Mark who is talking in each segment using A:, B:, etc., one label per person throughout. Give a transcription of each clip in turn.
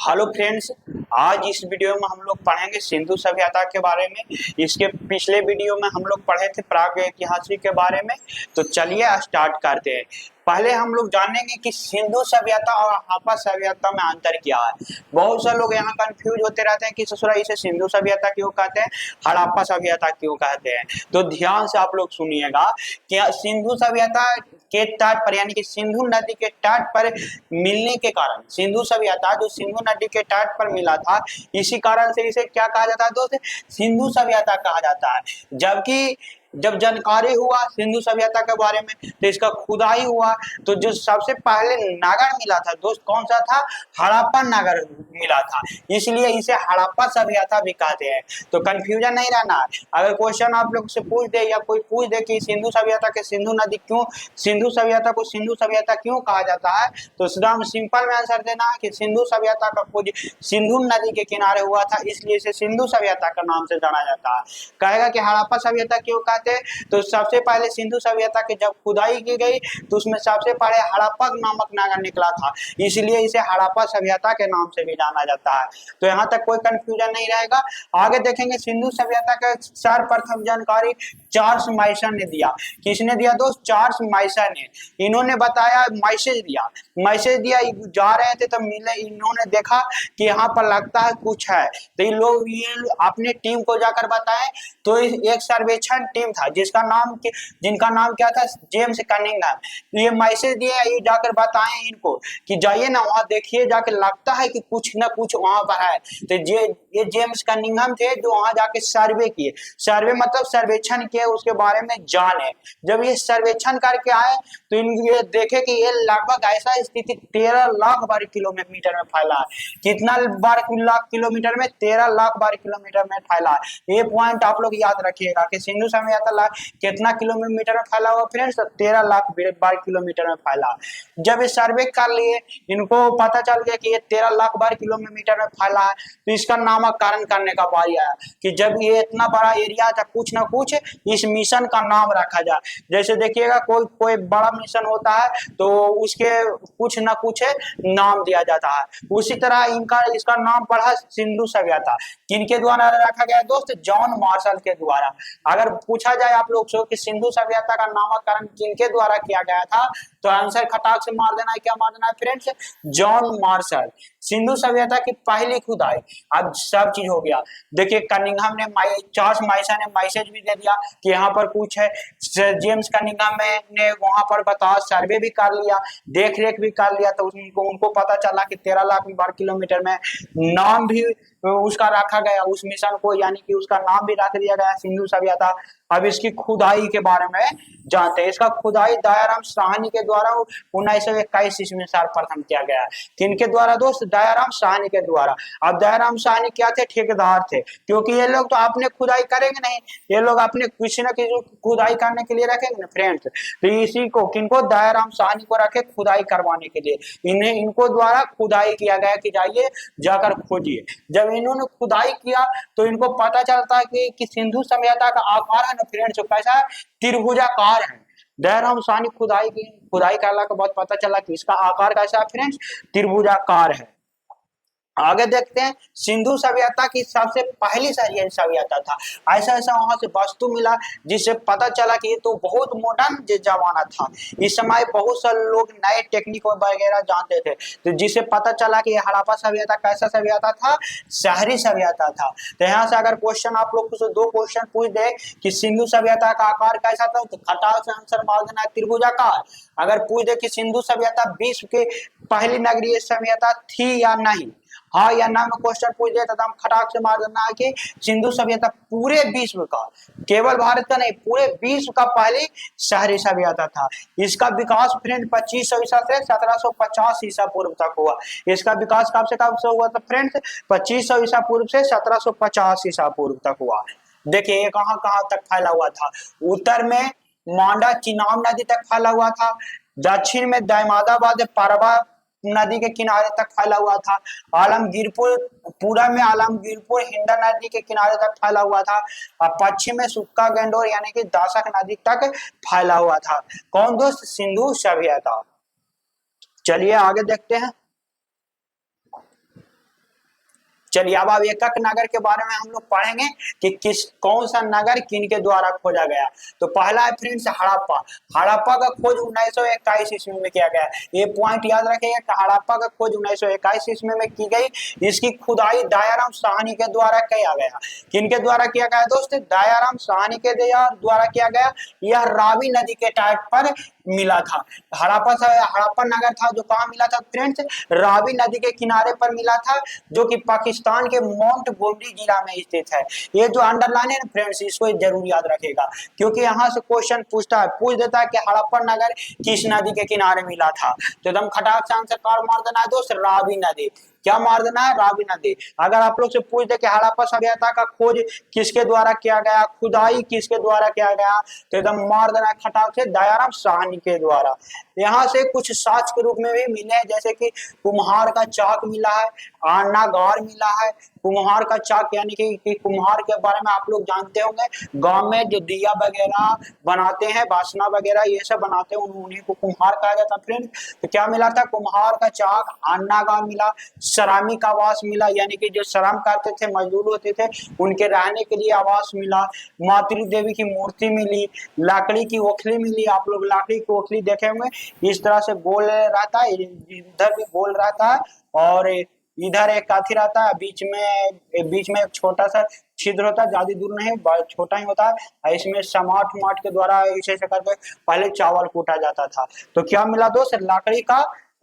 A: Hello friends, आज इस video में हम लोग पढ़ेंगे सिंधु सभ्यता के बारे में। इसके पिछले वीडियो में हम लोग पढ़े थे प्राग ऐतिहासिक के बारे में। तो चलिए स्टार्ट करते हैं। पहले हम लोग जानेंगे कि सिंधु सभ्यता और हड़प्पा सभ्यता में अंतर क्या है। बहुत से लोग यहाँ कंफ्यूज होते रहते हैं कि ससुरा इसे सिंधु सभ्यता क्यों कहते हैं, हड़प्पा सभ्यता क्यों कहते हैं। तो ध्यान से आप लोग सुनिएगा कि सिंधु सभ्यता के तट पर यानी कि सिंधु नदी के तट पर मिलने के कारण सिंधु सभ्यता जो सिंधु नदी के तट पर मिला था, इसी कारण से इसे क्या कहा जाता है दोस्त, सिंधु सभ्यता कहा जाता है। जबकि जब जानकारी हुआ सिंधु सभ्यता के बारे में तो इसका खुदाई हुआ, तो जो सबसे पहले नगर मिला था दोस्त कौन सा था, हड़प्पा नगर मिला था, इसलिए इसे हड़प्पा सभ्यता भी कहते हैं। तो कंफ्यूजन नहीं रहना है। अगर क्वेश्चन आप लोग से पूछ दे या कोई पूछ दे कि सिंधु सभ्यता के सिंधु नदी क्यों, सिंधु सभ्यता को सिंधु सभ्यता क्यों कहा जाता है, तो एकदम सिंपल में आंसर देना है कि सिंधु सभ्यता का खोज सिंधु नदी के किनारे हुआ था, इसलिए इसे सिंधु सभ्यता का नाम से जाना जाता है। कहेगा कि हड़प्पा सभ्यता क्यों कहते, तो सबसे पहले सिंधु सभ्यता की जब खुदाई की गई तो उसमें सबसे पहले हड़प्पा नामक नगर निकला था, इसलिए इसे हड़प्पा सभ्यता के नाम से भी जाना जाता है। तो यहाँ तक कोई कंफ्यूजन नहीं रहेगा। आगे देखेंगे सिंधु सभ्यता का सर्वप्रथम जानकारी चार्ल्स माइसन ने दिया। किसने दिया दोस्त, चार्ल्स माइसन ने। इन्होंने बताया, मैसेज दिया जा रहे थे तो मिले, इन्होंने देखा कि यहाँ पर लगता है कुछ है, तो ये अपने टीम को जाकर बताए। तो एक सर्वेक्षण टीम था जिनका नाम क्या था, जेम्स कनिंघम। ये मैसेज दिए, ये जाकर बताएं इनको कि जाइए ना वहां देखिए, जाकर लगता है कि कुछ ना कुछ वहां पर है। तो ये जेम्स कनिंघम थे जो वहां जाके सर्वे किए। सर्वे मतलब सर्वेक्षण किए, उसके बारे में जाने। जब ये सर्वेक्षण करके आए तो ये देखे कि ये लगभग ऐसा स्थिति 13 लाख वर्ग किलोमीटर में फैला है। कितना लाख किलोमीटर में, 13 लाख वर्ग किलोमीटर में फैला है। ये पॉइंट आप लोग याद रखिएगा कि सिंधु सभ्यता कितना किलोमीटर में फैला हुआ फ्रेंड्स, 13 लाख वर्ग किलोमीटर में फैला। जब ये सर्वे कर लिए, इनको पता चल गया कि ये 13 लाख वर्ग किलोमीटर में फैला है, तो इसका नामकरण करने का बारी आया कि जब ये इतना बड़ा एरिया था, कुछ ना कुछ इस मिशन का नाम रखा जाए। जैसे देखिएगा कोई बड़ा मिशन होता है तो उसके कुछ ना कुछ नाम दिया जाता है, उसी तरह इसका नाम पड़ा सिंधु सभ्यता। किनके द्वारा रखा गया दोस्त, जॉन मार्शल के द्वारा। अगर पूछा जाए आप लोग से कि सिंधु सभ्यता का नामकरण किनके द्वारा किया गया था, तो आंसर खटाक से मार देना है। क्या मार देना है फ्रेंड्स, जॉन मार्शल। सिंधु सभ्यता की पहली खुदाई, अब सब चीज हो गया। देखिए कनिंघम ने, चार्ल्स माइसन ने मैसेज भी दे दिया कि यहाँ पर कुछ है। जेम्स कनिंघम ने वहां पर बताया, सर्वे भी कर लिया, देख रेख भी कर लिया, तो उनको पता चला कि 13 लाख वर्ग किलोमीटर में। नाम भी उसका रखा गया उस मिशन को, यानी कि उसका नाम भी रख दिया गया सिंधु सभ्यता। अब इसकी खुदाई के बारे में जानते हैं। इसका खुदाई दयाराम साहनी के द्वारा 1921 ईस्वी में सर्वप्रथम किया गया। किनके द्वारा दोस्त, दयाराम साहनी के द्वारा। अब दयाराम साहनी क्या थे, ठेकेदार थे, क्योंकि ये लोग तो अपने खुदाई करेंगे नहीं, ये लोग अपने किसी न किसी खुदाई करने के लिए रखेंगे ना फ्रेंड्स। तो इसी को किनको, दयाराम साहनी को रखे खुदाई करवाने के लिए। इनको द्वारा खुदाई किया गया कि जाइए जाकर खोजिए। जब इन्होंने खुदाई किया तो इनको पता चलता है कि सिंधु सभ्यता का आकार है ना फ्रेंड्स, कैसा है, त्रिभुजाकार है। दयाराम साहनी खुदाई करने के बाद पता चला कि इसका आकार कैसा है फ्रेंड्स, त्रिभुजाकार है। आगे देखते हैं, सिंधु सभ्यता की सबसे पहली सभ्यता था। ऐसा वहां से वस्तु मिला जिससे पता चला कि ये तो बहुत मॉडर्न जमाना था। इस समय बहुत सारे लोग नए टेक्निक वगैरह जानते थे, तो जिससे पता चला कि हड़प्पा सभ्यता कैसा सभ्यता था, शहरी सभ्यता था। तो यहाँ से अगर क्वेश्चन आप लोग से 2 क्वेश्चन पूछ दे कि सिंधु सभ्यता का आकार कैसा था, तो खटाक से आंसर मार देना है त्रिभुजाकार। अगर पूछ दे कि सिंधु सभ्यता विश्व के पहली नगरीय सभ्यता थी या नहीं, हाँ या ना में क्वेश्चन पूछ दिया तो हम खटाक से मार देना है कि सिंधु सभ्यता पूरे विश्व का, केवल भारत का नहीं, पूरे विश्व का पहली शहरी सभ्यता था। इसका विकास फ्रेंड 2500 ईसा से 1750 ईसा पूर्व तक हुआ। इसका विकास कब से हुआ था फ्रेंड्स, 2500 ईसा पूर्व से 1750 ईसा पूर्व तक हुआ। देखिए कहाँ कहाँ तक फैला हुआ था। उत्तर में मांडा चिनाब नदी तक फैला हुआ था, दक्षिण में दामादाबाद परवा नदी के किनारे तक फैला हुआ था, आलमगीरपुर पूरा में आलमगीरपुर हिंडा नदी के किनारे तक फैला हुआ था, और पश्चिम में सुक्का गंडोर यानी कि दासक नदी तक फैला हुआ था। कौन दोस्त, सिंधु सभ्यता। चलिए आगे देखते हैं। चलिए अब एकक नगर के बारे में हम लोग पढ़ेंगे कि कौन सा नगर किनके द्वारा खोजा गया। तो पहला है फ्रेंड्स हड़प्पा। हड़प्पा का खोज 1921 ईस्वी में किया गया। ये पॉइंट याद रखिएगा कि हड़प्पा का खोज 1921 ईस्वी में की गई। इसकी खुदाई दयाराम साहनी के द्वारा किया गया। किनके द्वारा किया गया दोस्त? दयाराम साहनी के द्वारा किया गया। यह रावी नदी के तट पर मिला था। हड़प्पा नगर था जो कहाँ मिला था फ्रेंड्स? रावी नदी के किनारे पर मिला था, जो कि पाकिस्तान के माउंट गोमरी जिला में स्थित है। ये जो अंडरलाइन है ना फ्रेंड्स, इसको जरूर याद रखेगा, क्योंकि यहाँ से क्वेश्चन पूछ देता है कि हड़प्पा नगर किस नदी के किनारे मिला था। तो एकदम खटाक से आंसर कार मार देना है दोस्त, रावी नदी। क्या मार देना है? रावी नदी। अगर आप लोग से पूछ दे कि हड़प्पा सभ्यता का खोज किसके द्वारा किया गया, खुदाई किसके द्वारा किया गया, तो एकदम मार देना है खटाक से, दयाराम साहनी के द्वारा। यहाँ से कुछ साक्ष्य के रूप में भी मिले हैं, जैसे कि कुम्हार का चाक मिला है, अन्नागार मिला है। कुम्हार का चाक यानी कि कुम्हार के बारे में आप लोग जानते होंगे, गांव में जो दिया वगैरह बनाते हैं, बासना वगैरह ये सब बनाते हैं, उन्हीं को कुम्हार कहा जाता है फ्रेंड। तो क्या मिला था? कुम्हार का चाक, अन्नागार मिला, श्रमिक आवास मिला, यानी कि जो श्रम करते थे, मजदूर होते थे, उनके रहने के लिए आवास मिला, मातृ देवी की मूर्ति मिली, लकड़ी की ओखली मिली। आप लोग लकड़ी की ओखली देखे होंगे, इस तरह से गोल रहता है, इधर भी गोल रहता है और इधर एक काथी रहता है, बीच में एक छोटा सा छिद्र होता है, ज्यादा दूर नहीं, छोटा ही होता है। इसमें समाट उमाट के द्वारा ऐसे करके पहले चावल कूटा जाता था। तो क्या मिला दोस्त?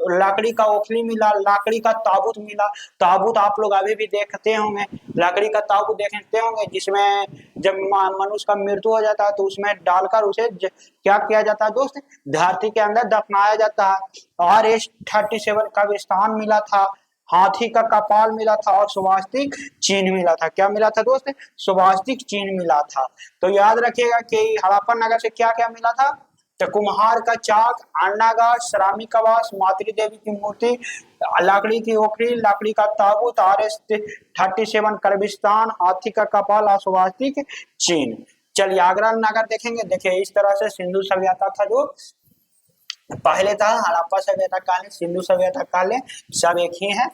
A: लकड़ी का ओखली मिला, लकड़ी का ताबूत मिला। ताबूत आप लोग अभी भी देखते होंगे, लकड़ी का ताबूत देखते होंगे, जिसमें जब मनुष्य का मृत्यु हो जाता है तो उसमें डालकर उसे क्या किया जाता है दोस्त? धरती के अंदर दफनाया जाता है। और RS-37 का स्थान मिला था, हाथी का कपाल मिला था और स्वास्तिक चिन्ह मिला था। क्या मिला था दोस्त? स्वास्तिक चिन्ह मिला था। तो याद रखिएगा कि हड़प्पा नगर से क्या क्या मिला था? तो कुम्हार का चाक, अन्नागार, श्रमिक आवास, मातृ देवी की मूर्ति, लकड़ी की ओखली, लकड़ी का ताबूत, RS-37 कब्रिस्तान, हाथी का कपाल, स्वास्तिक चिन्ह। चलिए आगरा नगर देखेंगे। देखिए इस तरह से सिंधु सभ्यता था, जो पहले था हड़प्पा सभ्यता काल, सिंधु सभ्यता काल, सब एक ही है।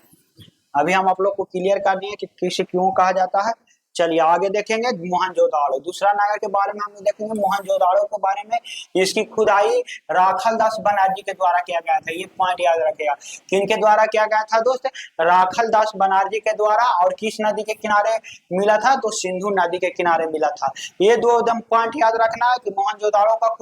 A: अभी हम आप लोग को क्लियर कर दिए कि किसे क्यों कहा जाता है। चलिए आगे देखेंगे मोहनजोदाड़ो। दूसरा नगर के बारे में हम देखेंगे मोहनजोदाड़ो के बारे में। इसकी खुदाई राखल दास बनर्जी के द्वारा किया गया था। ये पॉइंट याद रखेगा, किनके द्वारा किया गया था दोस्त? राखल दास बनर्जी के द्वारा। और किस नदी के किनारे मिला था? तो सिंधु नदी के किनारे मिला था। ये दो एकदम पॉइंट याद रखना है कि मोहनजोदाड़ो का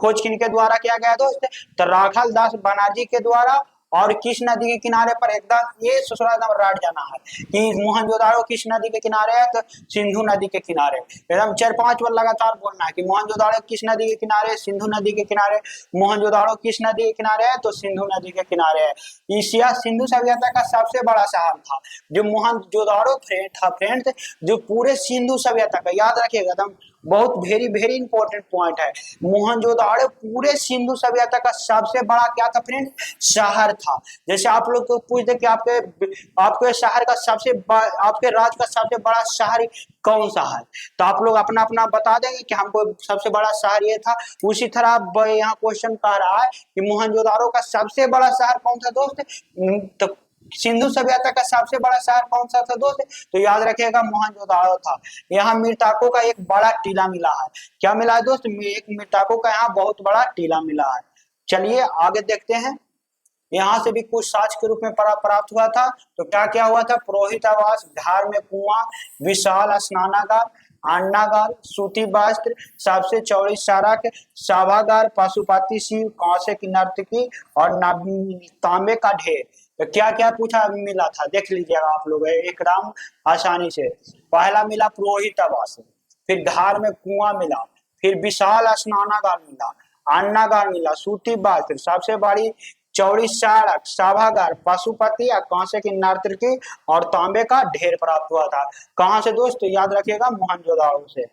A: खोज किनके द्वारा किया गया दोस्त? तो राखल दास बनर्जी के द्वारा। और किस नदी के किनारे पर? एकदम ये ससुराल एकदम रट जाना है कि मोहनजोदाड़ो किस नदी के किनारे है? तो सिंधु नदी के किनारे। एकदम 4-5 बार लगातार बोलना है कि मोहनजोदाड़ो किस नदी के किनारे? सिंधु नदी के किनारे। मोहनजोदाड़ो किस नदी के किनारे है? तो सिंधु नदी के किनारे है। एशिया सिंधु सभ्यता का सबसे बड़ा शहर था जो मोहनजोदाड़ो था फ्रेंड्स, जो पूरे सिंधु सभ्यता का, याद रखिएगा एकदम बहुत वेरी वेरी इंपॉर्टेंट पॉइंट है। मोहनजोदाड़ो पूरे सिंधु सभ्यता का सबसे बड़ा क्या था फ्रेंड? शहर था। जैसे आप लोग को पूछते कि आपके शहर का आपके राज्य का सबसे बड़ा शहर कौन सा है, तो आप लोग अपना अपना बता देंगे कि हमको सबसे बड़ा शहर ये था। उसी तरह यहाँ क्वेश्चन कह रहा है कि मोहनजोदाड़ो का सबसे बड़ा शहर कौन सा दोस्त? तो सिंधु सभ्यता का सबसे बड़ा शहर कौन सा था दोस्त? तो याद रखिएगा मोहनजोदाड़ो था। यहाँ मृतकों का एक बड़ा टीला मिला है। क्या मिला है दोस्त? एक मृतकों का यहाँ बहुत बड़ा टीला मिला है। चलिए आगे देखते हैं। यहाँ से भी कुछ साक्ष्य के रूप में प्राप्त हुआ था। तो क्या क्या हुआ था? पुरोहित आवास, धार में कुआं, विशाल स्नानागार, अन्नागार, सूती वस्त्र, सबसे चौड़ी सड़क, सभागार, पशुपति शिव, कांसे की नर्तकी और तांबे का ढेर। तो क्या क्या पूछा मिला था देख लीजिएगा आप लोग एकदम आसानी से। पहला मिला पुरोहित आवास, फिर धार में कुआं मिला, फिर विशाल स्नानागार मिला, अन्नागार मिला, सूती वस्त्र, सबसे बड़ी चौड़ी सड़क, सभागार, पशुपति या कांसे की नर्तकी और तांबे का ढेर प्राप्त हुआ था। कहां से दोस्त? याद रखिएगा मोहनजोदाड़ो से।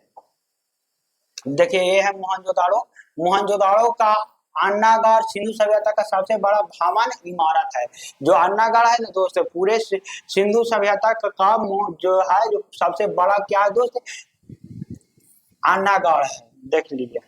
A: देखिए ये है मोहनजोदाड़ो। मोहनजोदाड़ो का अन्नागार सिंधु सभ्यता का सबसे बड़ा भवन इमारत है। जो अन्नागार है ना दोस्त, पूरे सिंधु सभ्यता का जो है, जो सबसे बड़ा क्या है दोस्त? अन्नागार है। देख लीजिए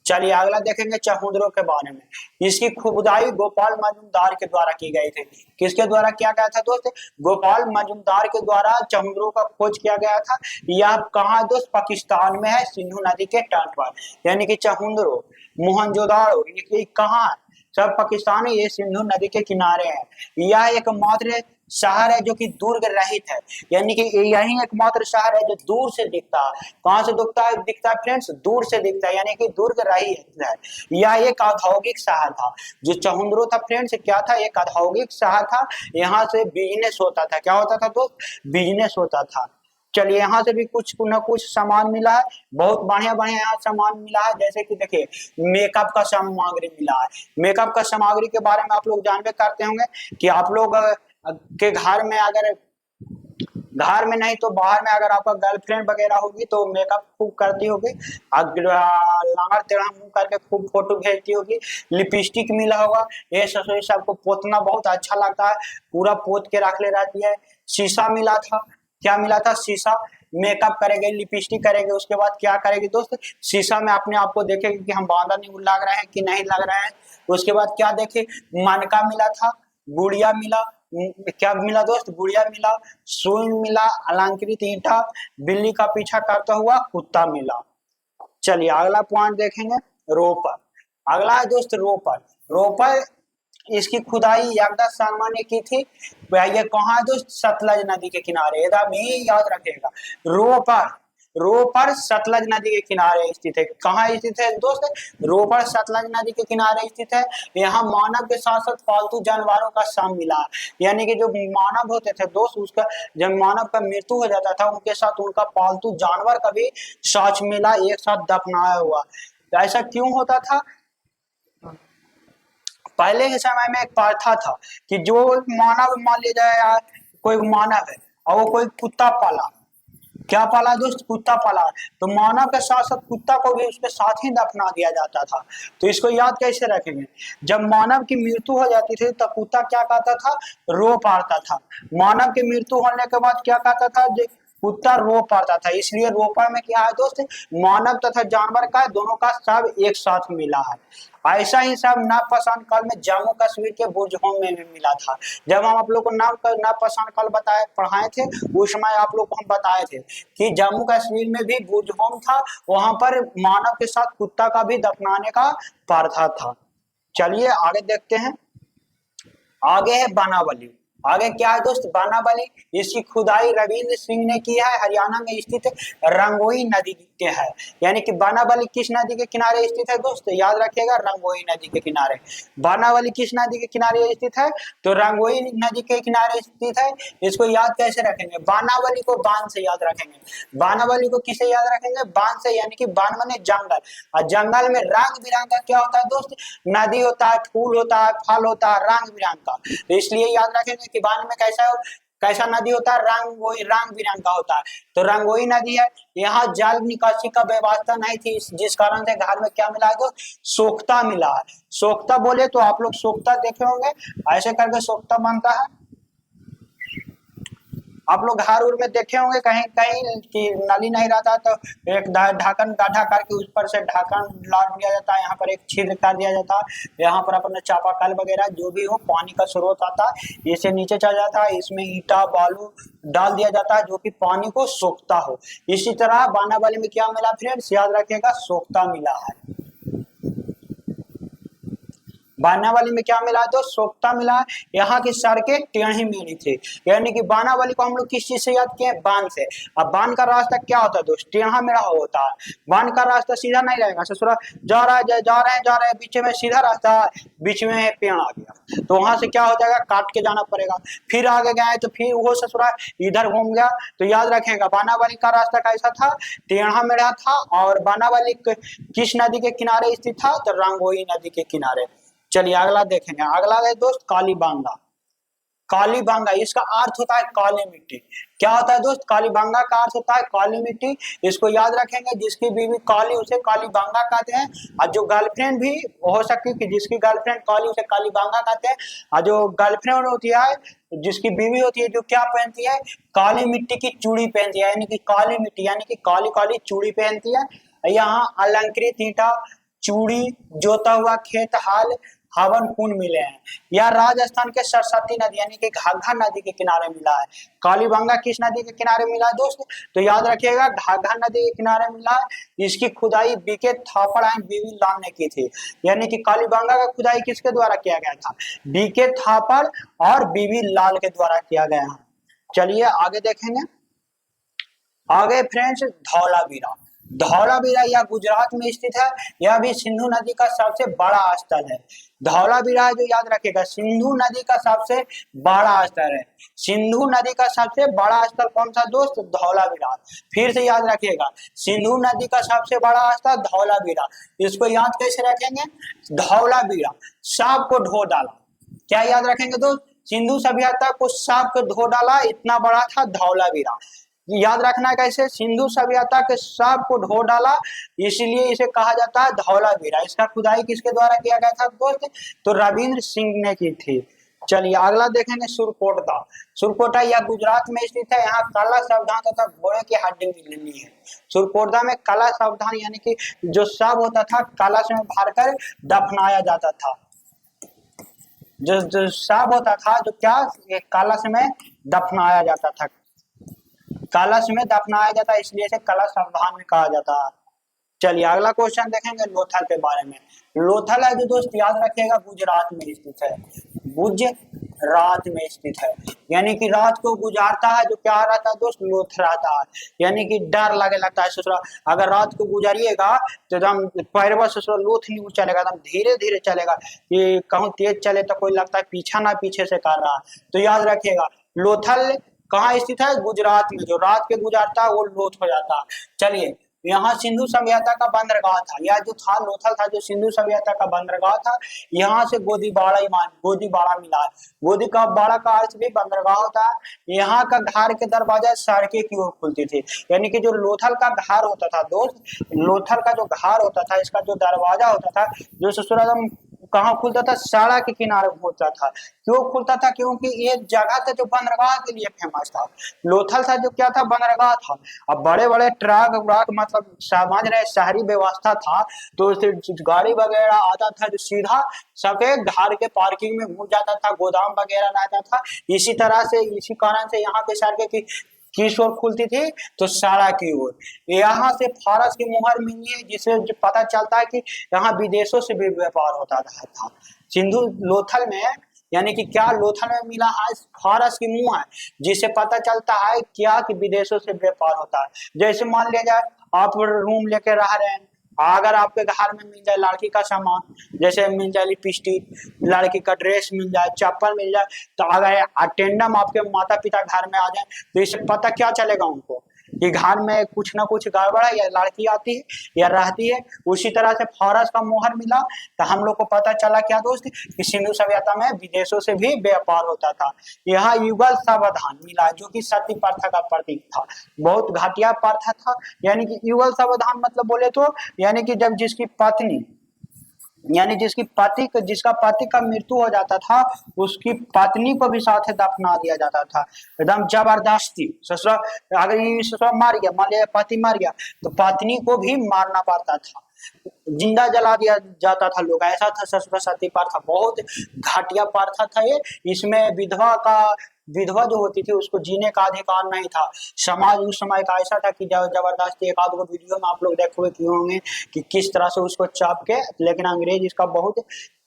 A: चलिए अगला देखेंगे चहुंदरों के बारे में। इसकी खुदाई गोपाल मजूमदार के द्वारा की गई थी। किसके द्वारा किया गया था दोस्त? गोपाल मजूमदार के द्वारा चहुंदरों का खोज किया गया था। यह कहाँ दोस्त? पाकिस्तान में है, सिंधु नदी के तट पर, यानी कि चहुंदरो, मोहनजोदाड़ो, ये कहाँ है? सब पाकिस्तान है, ये सिंधु नदी के किनारे है। यह एकमात्र शहर है जो कि दुर्ग रहित है, यानी कि यही एकमात्र शहर है जो दूर से दिखता है। कहां से दिखता है फ्रेंड्स? दूर से दिखता है, यानी कि दुर्ग रहित है। यह एक औद्योगिक शहर था। जो चहुंदरो था फ्रेंड्स, क्या था? एक औद्योगिक शहर था। यहाँ से बिजनेस होता था। क्या होता था दोस्त? बिजनेस होता था। चलिए यहाँ से भी कुछ न कुछ सामान मिला है, बहुत बढ़िया बढ़िया यहाँ सामान मिला है। जैसे कि देखिए मेकअप का सामग्री मिला है। मेकअप का सामग्री के बारे में आप लोग जानते करते होंगे कि आप लोग के घर में, अगर घर में नहीं तो बाहर में अगर आपका गर्लफ्रेंड वगैरह होगी तो मेकअप खूब करती होगी, लांगड़ टेढ़ा मुंह करके खूब फोटो भेजती होगी। लिपस्टिक मिला होगा, ये सबको पोतना बहुत अच्छा लगता है, पूरा पोत के रख ले रहती है। शीशा मिला था। क्या मिला था? शीशा। मेकअप करेंगे, लिपस्टिक करेंगे, उसके बाद क्या करेगी दोस्त? शीशा में अपने आप को देखेगी कि हम बांदा नहीं लग रहे हैं कि नहीं लग रहे हैं। उसके बाद क्या देखे? मनका मिला था, गुड़िया मिला। क्या मिला दोस्त? गुड़िया मिला, सुई मिला, अलंकृत ईंटा, बिल्ली का पीछा करता हुआ कुत्ता मिला। चलिए अगला पॉइंट देखेंगे, रोपर। अगला है दोस्त रोपर। रोपर इसकी खुदाई यागदा शर्मा ने की थी। ये कहाँ है दोस्त? सतलज नदी के किनारे। याद रखेगा, रोपर, रोपर सतलज नदी के किनारे स्थित है। कहाँ स्थित है दोस्त? रोपर सतलज नदी के किनारे स्थित है। यहाँ मानव के साथ साथ पालतू जानवरों का शव मिला, यानी कि जो मानव होते थे दोस्त, उसका जब मानव का मृत्यु हो जाता था उनके साथ उनका पालतू जानवर का भी साक्ष्य मिला, एक साथ दफनाया हुआ। ऐसा क्यों होता था? पहले के समय में एक प्रथा था कि जो मानव, मान लीजिए कोई मानव है और वो कोई कुत्ता पाला। क्या पाला दोस्त? कुत्ता पाला। तो मानव के साथ साथ कुत्ता को भी उसके साथ ही दफना दिया जाता था। तो इसको याद कैसे रखेंगे? जब मानव की मृत्यु हो जाती थी तो कुत्ता क्या कहता था? रो पाड़ता था। मानव की मृत्यु होने के बाद क्या कहता था? कुत्ता रो पाता था। इसलिए रोपर में क्या है दोस्त? मानव तथा जानवर का दोनों का शव एक साथ मिला है। ऐसा ही सब नवपाषाण काल में जम्मू कश्मीर के बुर्ज होम में भी मिला था। जब हम आप लोग को नवपाषाण काल पढ़ाए थे, उस समय आप लोग को हम बताए थे कि जम्मू कश्मीर में भी बुर्ज होम था, वहां पर मानव के साथ कुत्ता का भी दफनाने का प्रथा था। चलिए आगे देखते हैं। आगे है बानावली। आगे क्या है दोस्त? बानावली। इसकी खुदाई रविंद्र सिंह ने की है। हरियाणा में स्थित रंगोई नदी के है, यानी कि बानावली किस नदी के किनारे स्थित है दोस्त? याद रखिएगा, रंगोई नदी के किनारे। बानावली किस नदी के किनारे स्थित है? तो रंगोई नदी के किनारे स्थित है। इसको याद कैसे रखेंगे? बानावली को बान से याद रखेंगे। बानावली को किसे याद रखेंगे? बान से, यानी कि बान माने जंगल, और जंगल में रंग बिरंगा क्या होता है दोस्त? नदी होता है, फूल होता है, फल होता है, रंग बिरंगा। तो इसलिए याद रखेंगे कि बान में कैसा नदी होता है? रंग बिरंगा होता है। तो रंगोई नदी है। यहाँ जल निकासी का व्यवस्था नहीं थी, जिस कारण से घर में क्या मिला है तो सोख्ता मिला है। सोख्ता बोले तो आप लोग सोख्ता देखे होंगे, ऐसे करके सोख्ता बनता है। आप लोग घर उर में देखे होंगे कहीं कहीं कि नली नहीं रहता तो एक ढक्कन गड्ढा करके उस पर से ढक्कन लाद दिया जाता है, यहाँ पर एक छिद्र कर दिया जाता है, यहाँ पर अपना चापाकल वगैरह जो भी हो पानी का स्रोत आता है, इसे नीचे चल जाता है, इसमें ईटा बालू डाल दिया जाता है जो कि पानी को सोखता हो। इसी तरह बानावली में क्या मिला फ्रेंड्स? याद रखिएगा, सोखता मिला है। बानावली में क्या मिला? तो सोख्ता मिला। यहाँ की सड़कें टेढ़ी मेढ़ी थी, यानी कि बानावली को हम लोग किस चीज से याद किए? बांध से। अब बांध का रास्ता क्या होता है दोस्त? टेढ़ा मेढ़ा होता है। बांध का रास्ता सीधा नहीं रहेगा। ससुरा जा रहे हैं बीच में सीधा रास्ता, बीच में पेड़ आ गया तो वहां से क्या हो जाएगा? काट के जाना पड़ेगा। फिर आगे गए तो फिर वो ससुरा इधर घूम गया। तो याद रखेगा बानावली का रास्ता कैसा था? टेढ़ा मेढ़ा था। और बानावली किस नदी के किनारे स्थित था? तो रंगोई नदी के किनारे। चलिए अगला देखेंगे। अगला है दोस्त कालीबांगा। कालीबांगा इसका अर्थ होता है काली मिट्टी। क्या होता है दोस्त? कालीबांगा का अर्थ होता है काली मिट्टी। इसको याद रखेंगे, जिसकी बीवी काली उसे कालीबांगा कहते हैं। और जो गर्लफ्रेंड भी हो सकती है कि जिसकी गर्लफ्रेंड काली उसे कालीबांगा कहते हैं। और जो गर्लफ्रेंड होती है, जिसकी बीवी होती है, जो क्या पहनती है? काली मिट्टी की चूड़ी पहनती है, यानी कि काली मिट्टी यानी कि काली काली चूड़ी पहनती है। यहाँ अलंकृत ईंटा, चूड़ी, जोता हुआ खेत, हाल, हवन कुंड मिले हैं। यह राजस्थान के सरस्वती नदी यानी कि घाघर नदी के किनारे मिला है। कालीबंगा किस नदी के किनारे मिला है दोस्त? तो याद रखिएगा घाघर नदी के किनारे मिला है। इसकी खुदाई बीके थापड़ एंड बीवी लाल ने की थी। यानी कि कालीबंगा का खुदाई किसके द्वारा किया गया था? बीके थापड़ और बीवी लाल के द्वारा किया गया है। चलिए आगे देखेंगे। आगे फ्रेंड्स धौलावीरा। धौलावीरा यह गुजरात में स्थित है। यह भी सिंधु नदी का सबसे बड़ा स्थल है। धौलावीरा जो याद रखिएगा सिंधु नदी का सबसे बड़ा स्थल है। सिंधु नदी का सबसे बड़ा स्थल कौन सा दोस्त? धौलावीरा। फिर से याद रखिएगा सिंधु नदी का सबसे बड़ा स्थल धौलावीरा। इसको याद कैसे रखेंगे? धौलावीरा सांप को ढो डाला। क्या याद रखेंगे दोस्त? सिंधु सभ्यता को सांप को धो डाला, इतना बड़ा था धौलावीरा। याद रखना कैसे? सिंधु सभ्यता के सांप को ढो डाला, इसलिए इसे कहा जाता है धौलावीरा। इसका खुदाई किसके द्वारा किया गया था दोस्त? तो रविंद्र सिंह ने की थी। चलिए अगला देखेंगे सुरकोटदा। सुरकोटा यह गुजरात में स्थित है। यहाँ काला सावधान तथा घोड़े की हड्डी मिलनी है। सुरकोटदा में काला सावधान यानी कि जो शव होता था कलश में भरकर दफनाया जाता था। जो शव होता था जो क्या कलश में दफनाया जाता था, कलश में दफनाया जाता है, इसलिए से कलश सावधान में कहा जाता है। चलिए अगला क्वेश्चन देखेंगे लोथल के बारे में। लोथल है जो दोस्त याद रखिएगा गुजरात में स्थित है। गुजरात में स्थित है यानी कि रात को गुजारता है जो क्या रहता है दोस्त? लोथराता है। यानी कि डर लगे लगता है ससुरा, अगर रात को गुजारिएगा तो एकदम पैरवा ससुरा लोथ नहीं चलेगा, एकदम धीरे धीरे चलेगा। कि कहूँ तेज चले तो कोई लगता है पीछा ना पीछे से कर रहा है। तो याद रखिएगा लोथल कहाँ स्थित है? गुजरात में। जो रात के गुजारता है वो लोथ हो जाता है। चलिए यहाँ सिंधु सभ्यता का बंदरगाह था। यह जो था लोथल था जो सिंधु सभ्यता का बंदरगाह था। यहाँ से गोदीबाड़ा मिला है। गोदीबाड़ा का अर्थ भी बंदरगाह होता है। यहाँ का घर के दरवाजा सड़के की ओर खुलती थी। यानी कि जो लोथल का घर होता था दोस्त, लोथल का जो घर होता था इसका जो दरवाजा होता था जो ससुराल कहाँ खुलता था? सड़क के किनारे खुलता था। क्यों खुलता था? क्योंकि ये जगह था जो बंदरगाह के लिए फेमस था। लोथल था जो क्या था? बंदरगाह था। अब बड़े बड़े ट्रक व्रक मतलब समझ रहे शहरी व्यवस्था था तो गाड़ी वगैरह आता था जो सीधा सबके घर के पार्किंग में घुस जाता था, गोदाम वगैरह रहता था। इसी तरह से इसी कारण से यहाँ के सड़कें की किस ओर खुलती थी? तो सारा की ओर। यहाँ से फारस की मुहर मिली है जिससे पता चलता है कि यहाँ विदेशों से भी व्यापार होता था। सिंधु लोथल में यानी कि क्या लोथल में मिला है फारस की मुहर, जिससे पता चलता है क्या कि विदेशों से व्यापार होता है। जैसे मान लिया जाए आप रूम लेके रह रहे हैं, अगर आपके घर में मिल जाए लड़की का सामान, जैसे मिल जाए लिपस्टिक, लड़की का ड्रेस मिल जाए, चप्पल मिल जाए, तो अगर अटेंडम आपके माता पिता घर में आ जाए तो इससे पता क्या चलेगा उनको कि घर में कुछ ना कुछ गड़बड़ है, या लड़की आती है या रहती है। उसी तरह से फारस का मोहर मिला तो हम लोग को पता चला क्या दोस्त कि सिंधु सभ्यता में विदेशों से भी व्यापार होता था। यहाँ युगल सावधान मिला जो कि सती प्रथा का प्रतीक था। बहुत घटिया प्रथा था। यानी कि युगल सावधान मतलब बोले तो यानी कि जब जिसकी पत्नी यानी जिसका पति का मृत्यु हो जाता था उसकी पत्नी को भी साथ दफना दिया जाता था, एकदम जबरदस्ती। ससुरा अगर ये ससुरा मार गया, मान लिया पति मर गया तो पत्नी को भी मारना पड़ता था, जिंदा जला दिया जाता था लोग। ऐसा था ससुरा सती प्रथा, बहुत घटिया प्रथा था ये। इसमें विधवा जो होती थी उसको जीने का अधिकार नहीं था। समाज उस समय का ऐसा था कि जबरदस्ती, एक आध गो वीडियो में आप लोग देखे किए होंगे कि किस तरह से उसको चाप के, लेकिन अंग्रेज इसका बहुत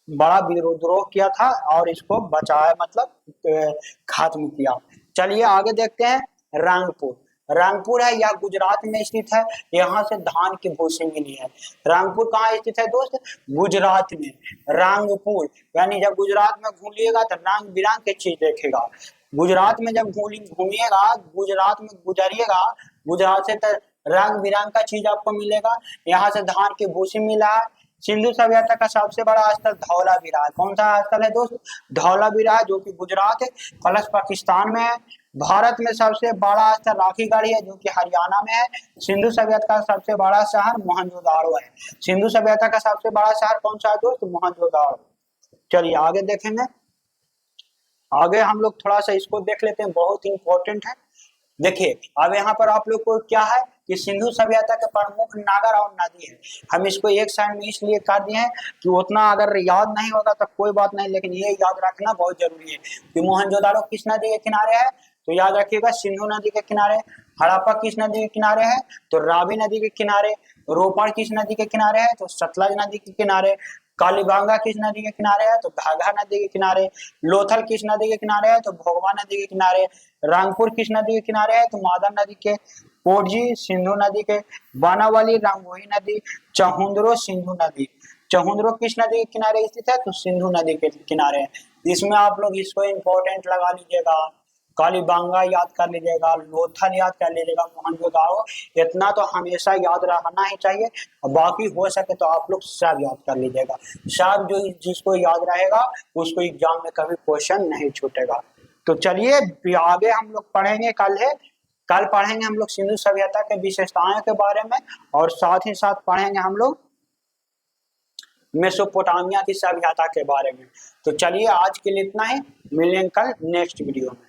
A: बड़ा विद्रोह किया था और इसको बचाया मतलब खत्म किया। चलिए आगे देखते हैं रंगपुर। रंगपुर है यह गुजरात में स्थित है। यहाँ से धान की भूसी मिली है। रंगपुर कहाँ स्थित है दोस्त? गुजरात में। रंगपुर यानी जब गुजरात में घूमिएगा तो रंग बिरंग की चीज देखेगा। गुजरात में जब घूमिएगा, गुजरात में गुजरिएगा, गुजरात से तो रंग बिरंग का चीज आपको मिलेगा। यहाँ से धान की भूसी मिला है। सिंधु सभ्यता का सबसे बड़ा स्थल धौलावीरा है। कौन सा स्थल है दोस्त? धौलावीरा है जो कि गुजरात है, प्लस पाकिस्तान में है। भारत में सबसे बड़ा स्थल राखीगढ़ी है जो कि हरियाणा में है। सिंधु सभ्यता का सबसे बड़ा शहर मोहनजोदाड़ो है। सिंधु सभ्यता का सबसे बड़ा शहर कौन सा है दोस्त? मोहनजोदाड़ो। चलिए आगे देखेंगे। आगे हम लोग थोड़ा सा इसको देख लेते हैं, बहुत इंपॉर्टेंट है। देखिए अब यहाँ पर आप लोग को क्या है कि सिंधु सभ्यता के प्रमुख नागर और नदी है। हम इसको एक साइड में इसलिए कर दिए हैं कि उतना अगर याद नहीं होगा तो कोई बात नहीं, लेकिन ये याद रखना बहुत जरूरी है कि मोहनजोदाड़ो किस नदी के किनारे है, तो याद रखिएगा सिंधु नदी के किनारे। हड़प्पा किस नदी के किनारे है, तो रावी नदी के किनारे। रोपड़ किस नदी के किनारे है, तो सतलज नदी के किनारे। कालीबांगा किस नदी के किनारे है, तो घाघरा नदी के किनारे। लोथल किस नदी के किनारे है, तो भोगवा नदी के किनारे। रंगपुर किस नदी के किनारे है, तो मादन नदी के। पोरजी सिंधु नदी के। बानावाली रामगोही नदी। चहुंदरो सिंधु नदी। चहुंदरो किस नदी के किनारे स्थित है, तो सिंधु नदी के किनारे है। इसमें आप लोग इसको इंपॉर्टेंट लगा लीजिएगा, कालीबांगा याद कर लीजिएगा, लोथल याद कर लीजिएगा, मोहनजोदाड़ो, इतना तो हमेशा याद रहना ही चाहिए। बाकी हो सके तो आप लोग सब याद कर लीजिएगा, सब जो जिसको याद रहेगा उसको एग्जाम में कभी क्वेश्चन नहीं छूटेगा। तो चलिए आगे हम लोग पढ़ेंगे, कल पढ़ेंगे हम लोग सिंधु सभ्यता के विशेषताओं के बारे में, और साथ ही साथ पढ़ेंगे हम लोग मेसोपोटामिया की सभ्यता के बारे में। तो चलिए आज के लिए इतना ही, मिलेंगे कल नेक्स्ट वीडियो में।